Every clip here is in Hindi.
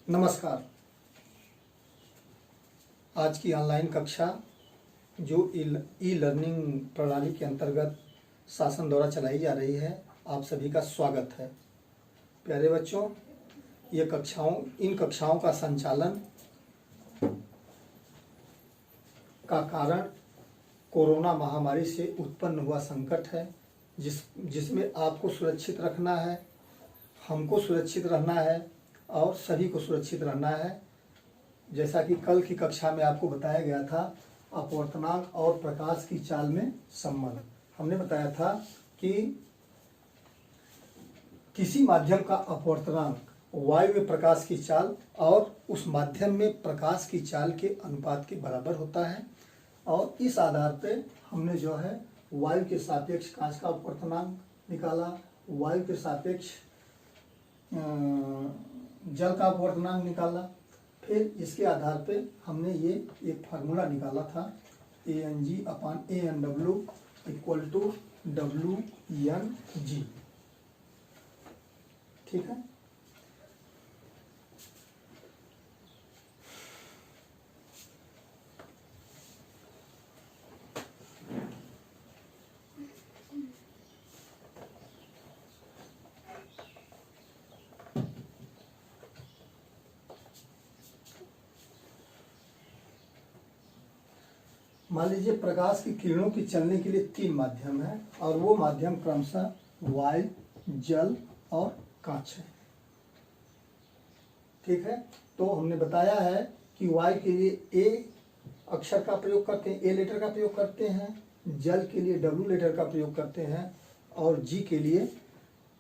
नमस्कार। आज की ऑनलाइन कक्षा जो ई लर्निंग प्रणाली के अंतर्गत शासन द्वारा चलाई जा रही है, आप सभी का स्वागत है। प्यारे बच्चों, इन कक्षाओं का संचालन का कारण कोरोना महामारी से उत्पन्न हुआ संकट है, जिसमें आपको सुरक्षित रखना है, हमको सुरक्षित रहना है और सभी को सुरक्षित रहना है। जैसा कि कल की कक्षा में आपको बताया गया था, अपवर्तनांक और प्रकाश की चाल में संबंध। हमने बताया था कि किसी माध्यम का अपवर्तनांक वायु में प्रकाश की चाल और उस माध्यम में प्रकाश की चाल के अनुपात के बराबर होता है, और इस आधार पे हमने जो है वायु के सापेक्ष कांच का अपवर्तनांक निकाला, वायु के सापेक्ष जल का अपवर्तनांक निकाला। फिर इसके आधार पे हमने ये एक फार्मूला निकाला था, ANG/ANW = WNG। ठीक है। मान लीजिए प्रकाश की किरणों की चलने के लिए 3 माध्यम है, और वो माध्यम क्रमशः वायु, जल और कांच है। ठीक है। तो हमने बताया है कि वायु के लिए ए अक्षर का प्रयोग करते हैं, ए लेटर का प्रयोग करते हैं, जल के लिए W लेटर का प्रयोग करते हैं, और जी के लिए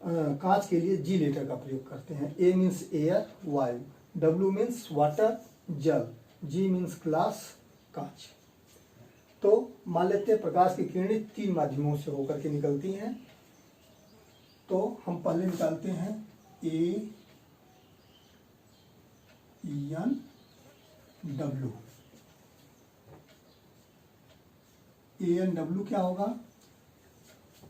कांच के लिए G लेटर का प्रयोग करते हैं। ए मीन्स एयर वायु, W मीन्स वाटर जल, G मीन्स ग्लास कांच। तो मान लेते हैं प्रकाश की किरणें 3 माध्यमों से होकर के निकलती हैं। तो हम पहले निकालते हैं ANW। ANW क्या होगा?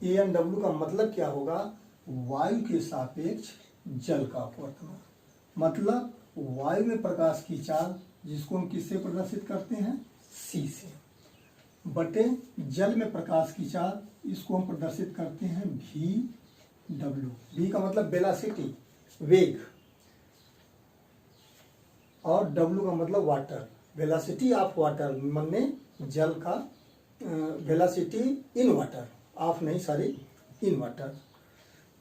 ANW का मतलब क्या होगा? वायु के सापेक्ष जल का अपवर्तनांक। मतलब वायु में प्रकाश की चाल, जिसको हम किससे प्रदर्शित करते हैं? C से, बटे जल में प्रकाश की चाल, इसको हम प्रदर्शित करते हैं VW। V का मतलब वेलोसिटी, वेग, और W का मतलब वाटर, वेलोसिटी ऑफ वाटर, माने जल का वेलोसिटी इन वाटर, ऑफ नहीं सॉरी इन वाटर।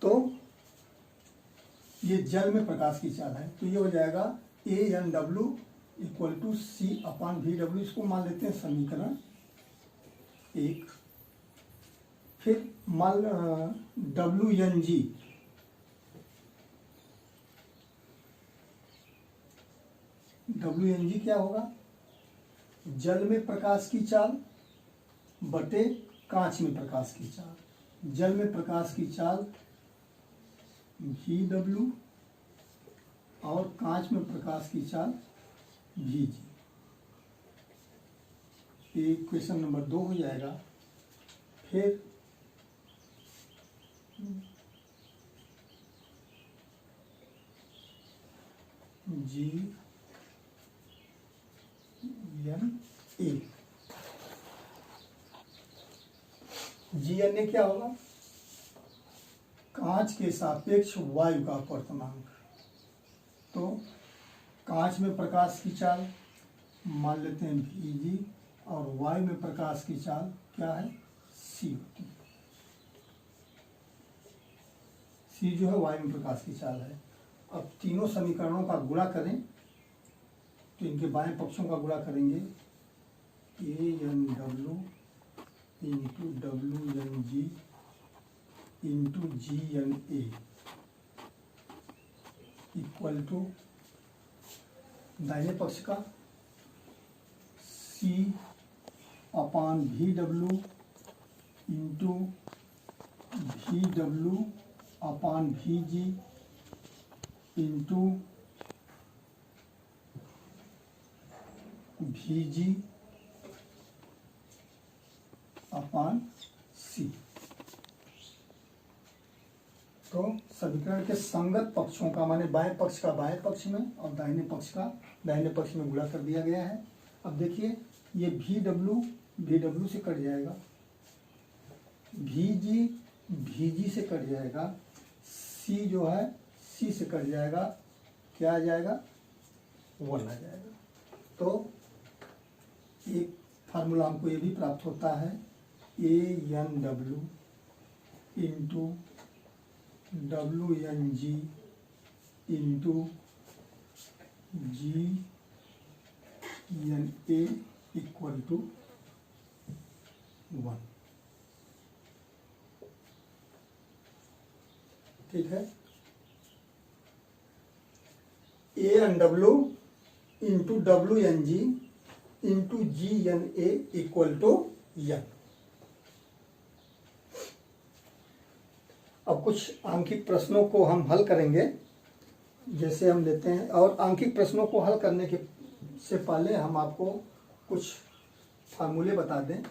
तो ये जल में प्रकाश की चाल है, तो ये हो जाएगा ANW = C/VW। इसको मान लेते हैं समीकरण 1। फिर मान WNG, WNG क्या होगा? जल में प्रकाश की चाल बटे कांच में प्रकाश की चाल। जल में प्रकाश की चाल VW और कांच में प्रकाश की चाल VG। ये क्वेश्चन नंबर 2 हो जाएगा। फिर GNA क्या होगा? कांच के सापेक्ष वायु का अपवर्तनांक। तो कांच में प्रकाश की चाल मान लेते हैं VG, और वायु में प्रकाश की चाल क्या है? C होती है। C जो है वायु में प्रकाश की चाल है। अब तीनों समीकरणों का गुणा करें, तो इनके बाएं पक्षों का गुणा करेंगे, ANW × WNG × GNA = दाहिने पक्ष का C/VW × VW/VG × VG/C। तो समीकरण के संगत पक्षों का माने बाएं पक्ष का बाएं पक्ष में और दाहिने पक्ष का दाहिने पक्ष में गुणा कर दिया गया है। अब देखिए ये VW से कट जाएगा, VG से कट जाएगा, C जो है C से कट जाएगा, क्या आ जाएगा 1 आ जाएगा। तो एक फार्मूला हमको ये भी प्राप्त होता है ANW into WNG into GNA equal to 1। ठीक है, ANW into WNG into GNA equal to n। अब कुछ आंकिक प्रश्नों को हम हल करेंगे, जैसे हम लेते हैं। और आंकिक प्रश्नों को हल करने के से पहले हम आपको कुछ फार्मूले बता दें।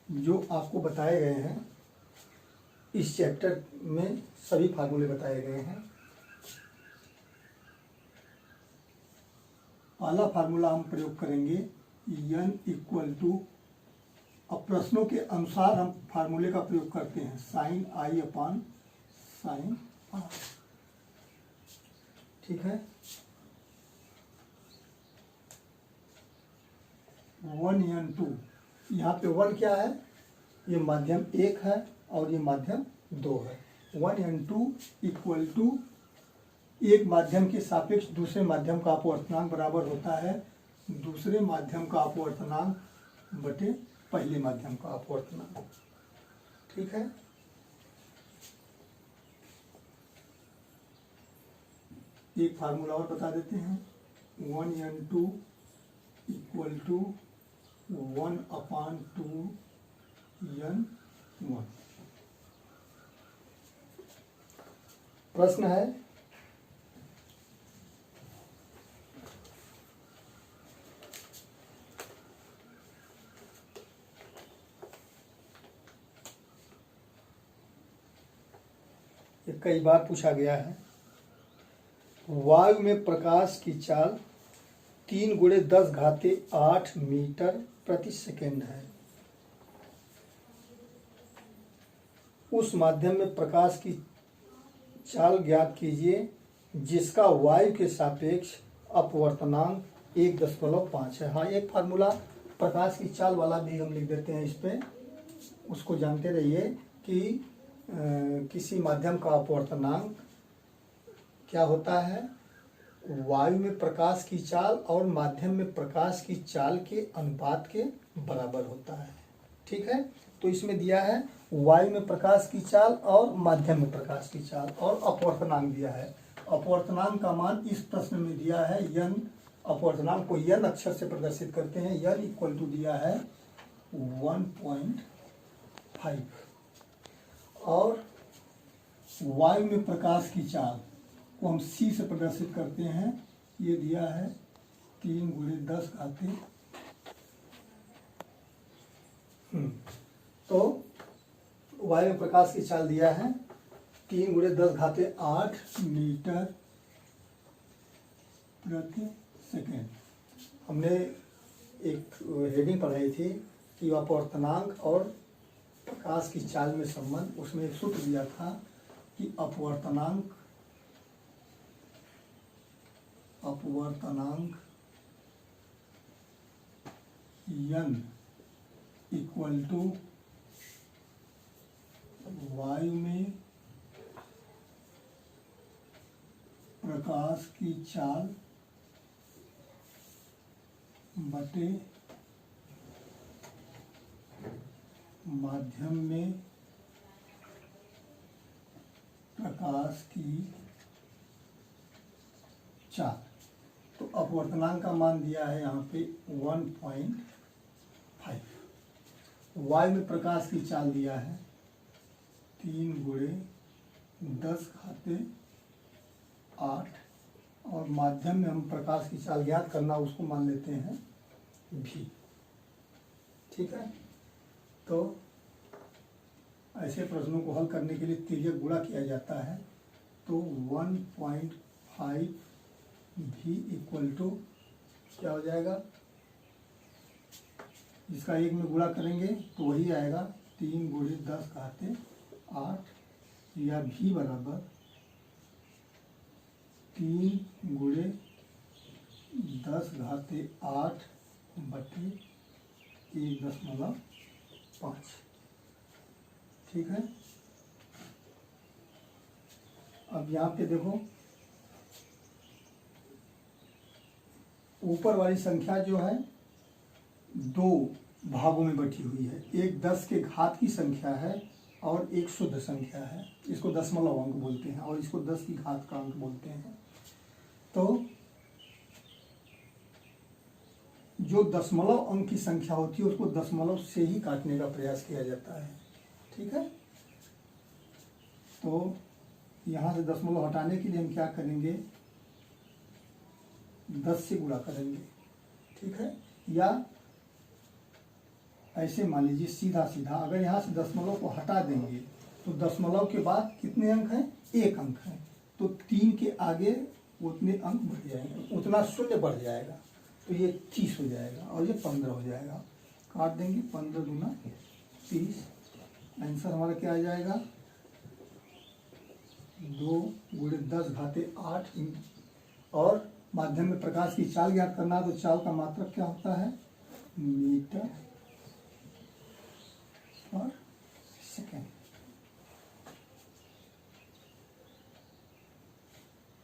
जो आपको बताए गए हैं इस चैप्टर में, सभी फार्मूले बताए गए हैं। पहला फार्मूला हम प्रयोग करेंगे n इक्वल टू, अब प्रश्नों के अनुसार हम फार्मूले का प्रयोग करते हैं, sin I upon sin R। ठीक है, 1n2, यहाँ पे 1 क्या है, ये माध्यम 1 है और ये माध्यम 2 है। 1n2 इक्वल टू एक माध्यम के सापेक्ष दूसरे माध्यम का अपवर्तनांक बराबर होता है दूसरे माध्यम का अपवर्तनांक बटे पहले माध्यम का अपवर्तनांक। ठीक है, एक फार्मूला और बता देते हैं, 1n2 इक्वल टू 1/2n1। प्रश्न है, ये कई बार पूछा गया है, वायु में प्रकाश की चाल 3 × 10⁸ मीटर प्रति सेकेंड है। उस माध्यम में प्रकाश की चाल ज्ञात कीजिए जिसका वायु के सापेक्ष अपवर्तनांक 1.5 है। हाँ, एक फार्मूला प्रकाश की चाल वाला भी हम लिख देते हैं इस पे, उसको जानते रहिए कि किसी माध्यम का अपवर्तनांक क्या होता है, वायु में प्रकाश की चाल और माध्यम में प्रकाश की चाल के अनुपात के बराबर होता है। ठीक है, तो इसमें दिया है वायु में प्रकाश की चाल और माध्यम में प्रकाश की चाल और अपवर्तनांक दिया है। अपवर्तनांक का मान इस प्रश्न में दिया है n, अपवर्तनांक को n अक्षर से प्रदर्शित करते हैं, n इक्वल टू दिया है 1.5 और वायु में प्रकाश की चाल को हम c से प्रदर्शित करते हैं, ये दिया है 3 × 10⁻। तो वायु में प्रकाश की चाल दिया है 3 × 10⁸ मीटर प्रति सेकेंड। हमने एक हेडिंग पढ़ाई थी कि अपवर्तनांक और प्रकाश की चाल में संबंध, उसमें एक सूत्र दिया था कि अपवर्तनांक n इक्वल टू वायु में प्रकाश की चाल बटे माध्यम में प्रकाश की चाल। तो अपवर्तनांक का मान दिया है यहाँ पे 1.5। वायु में प्रकाश की चाल दिया है 3 × 10⁻ 8 और माध्यम में हम प्रकाश की चाल ज्ञात करना उसको मान लेते हैं v। ठीक है, तो ऐसे प्रश्नों को हल करने के लिए तिर्यक गुणा किया जाता है। तो 1.5 v इक्वल टू क्या हो जाएगा, इसका 1 में गुणा करेंगे तो वही आएगा 3 गुणे 10 घाते 8 या v बराबर 3 गुणे 10 घाते 8 बटे 1.5। ठीक है, अब यहाँ पे देखो ऊपर वाली संख्या जो है 2 भागों में बटी हुई है। एक 10 के घात की संख्या है और एक शुद्ध संख्या है, इसको दशमलव अंक बोलते हैं और इसको 10 की घात का अंक बोलते हैं। तो जो दशमलव अंक की संख्या होती है उसको दशमलव से ही काटने का प्रयास किया जाता है। ठीक है, तो यहाँ से दशमलव हटाने के लिए हम क्या करेंगे, 10 से गुणा करेंगे। ठीक है, या ऐसे मान लीजिए सीधा सीधा अगर यहाँ से दशमलव को हटा देंगे तो दशमलव के बाद कितने अंक हैं, 1 अंक है, तो 3 के आगे उतने अंक बढ़ जाएंगे, उतना शून्य बढ़ जाएगा, तो ये 30 हो जाएगा और ये 15 हो जाएगा। काट देंगे, 15 दूना 30। आंसर हमारा क्या आ जाएगा, 2 गुणे 10 घाते 8 और माध्यम में प्रकाश की चाल ज्ञात करना है तो चाल का मात्रक क्या होता है, मीटर पर सेकेंड।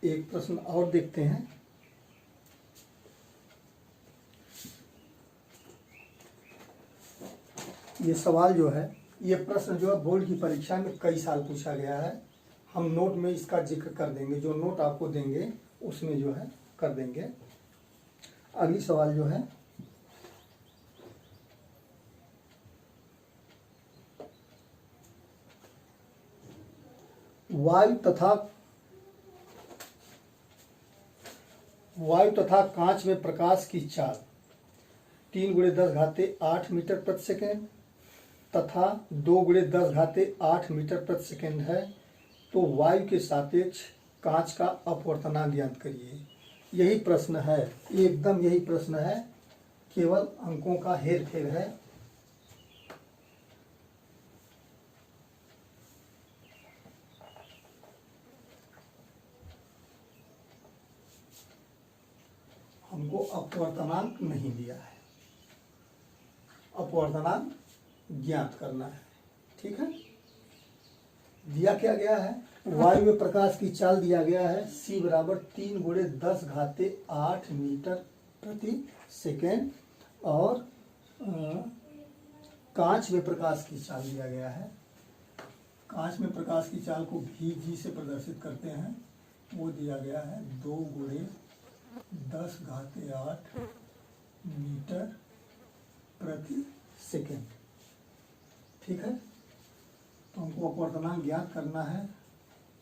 एक प्रश्न और देखते हैं। ये सवाल जो है, ये प्रश्न जो है बोर्ड की परीक्षा में कई साल पूछा गया है। हम नोट में इसका जिक्र कर देंगे, जो नोट आपको देंगे उसमें जो है कर देंगे। अगली सवाल जो है, वायु तथा कांच में प्रकाश की चाल 3 गुणे 10 घाते 8 मीटर प्रति सेकेंड तथा 2 गुणे 10 घाते 8 मीटर प्रति सेकेंड है, तो वायु के सापेक्ष कांच का अपवर्तनांक ज्ञात करिए। यही प्रश्न है, एकदम यही प्रश्न है, केवल अंकों का हेर फेर है। हमको अपवर्तनांक नहीं दिया है, अपवर्तनांक ज्ञात करना है। ठीक है, दिया क्या गया है, वायु में प्रकाश की चाल दिया गया है c बराबर 3 गुणे 10 घाते 8 मीटर प्रति सेकेंड और कांच में प्रकाश की चाल दिया गया है। कांच में प्रकाश की चाल को Vg से प्रदर्शित करते हैं, वो दिया गया है 2 गुणे 10 घाते 8 मीटर प्रति सेकेंड। ठीक है, तो हमको अपवर्तनांक ज्ञात करना है।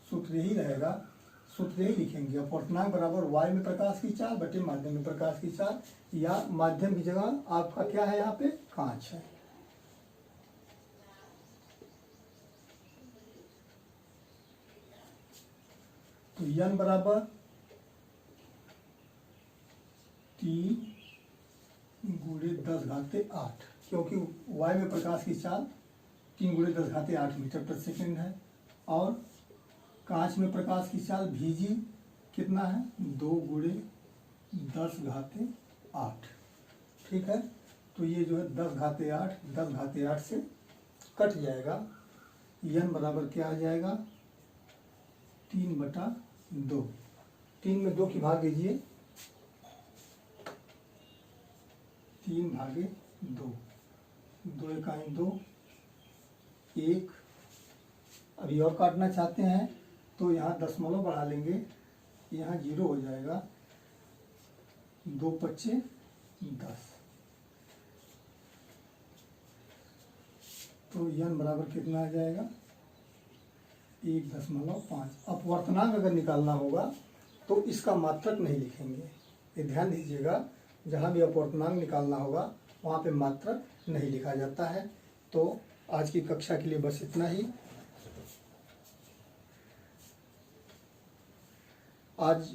सूत्र यही रहेगा, सूत्र यही लिखेंगे, अपवर्तनांक बराबर वायु में प्रकाश की चाल बटे माध्यम में प्रकाश की चाल, या माध्यम की जगह आपका क्या है, यहाँ पे कांच है। तो n बराबर 3 गुणे 10 घाते 8, क्योंकि वायु में प्रकाश की चाल 3 गुणे 10 घाते 8 मीटर प्रति सेकेंड है और कांच में प्रकाश की चाल Vg कितना है, 2 गुणे 10 घाते 8। ठीक है, तो ये जो है 10 घाते 8 से कट जाएगा। n बराबर क्या आ जाएगा, 3/2। 3 में 2 की भाग दीजिए, 3/2, 2 एकाई 2, 1। अभी और काटना चाहते हैं तो यहाँ दशमलव बढ़ा लेंगे, यहाँ 0 हो जाएगा, 2 पच्चे 10। तो n बराबर कितना आ जाएगा, 1.5। अपवर्तनांक अगर निकालना होगा तो इसका मात्रक नहीं लिखेंगे। ये ध्यान दीजिएगा, जहाँ भी अपवर्तनांक निकालना होगा वहाँ पे मात्रक नहीं लिखा जाता है। तो आज की कक्षा के लिए बस इतना ही। आज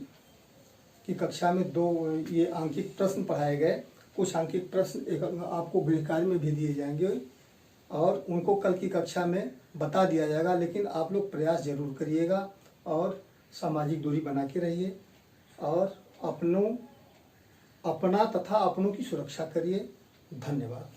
की कक्षा में 2 ये आंकिक प्रश्न पढ़ाए गए। कुछ आंकिक प्रश्न एक आपको गृहकार्य में भी दिए जाएंगे और उनको कल की कक्षा में बता दिया जाएगा, लेकिन आप लोग प्रयास जरूर करिएगा और सामाजिक दूरी बना के रहिए और अपना तथा अपनों की सुरक्षा करिए। धन्यवाद।